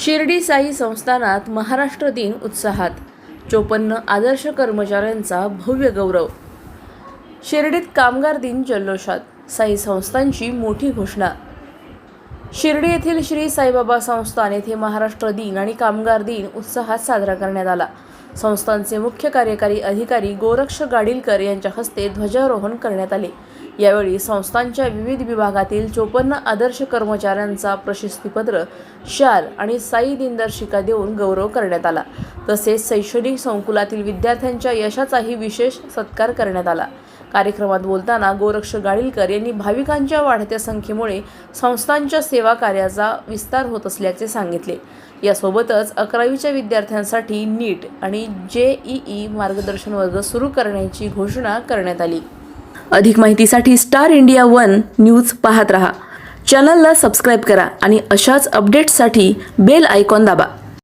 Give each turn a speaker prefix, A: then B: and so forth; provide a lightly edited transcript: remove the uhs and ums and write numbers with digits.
A: शिर्डी साई संस्थानात महाराष्ट्र दिन उत्साहात 54 आदर्श कर्मचाऱ्यांचा भव्य गौरव। शिर्डीत कामगार दिन जल्लोषात, साई संस्थांची मोठी घोषणा। शिर्डी येथील श्री साईबाबा संस्थान येथे महाराष्ट्र दिन आणि कामगार दिन उत्साहात साजरा करण्यात आला। संस्थानचे मुख्य कार्यकारी अधिकारी गोरक्ष गाडीलकर यांच्या हस्ते ध्वजारोहण करण्यात आले। यावेळी संस्थांच्या विविध विभागातील 54 आदर्श कर्मचाऱ्यांचा प्रशस्तीपत्र, शाल आणि साई दिनदर्शिका देऊन गौरव करण्यात आला। तसेच शैक्षणिक संकुलातील विद्यार्थ्यांच्या यशाचाही विशेष सत्कार करण्यात आला। कार्यक्रमात बोलताना गोरक्ष गाडीलकर यांनी भाविकांच्या वाढत्या संख्येमुळे संस्थांच्या सेवा कार्याचा विस्तार होत असल्याचे सांगितले। यासोबतच 11वीच्या विद्यार्थ्यांसाठी नीट आणि JEE मार्गदर्शन वर्ग सुरू करण्याची घोषणा करण्यात आली। अधिक माहितीसाठी स्टार इंडिया 1 न्यूज पाहत रहा। चॅनलला सबस्क्राइब करा आणि अशाच अपडेट्ससाठी बेल आयकॉन दाबा।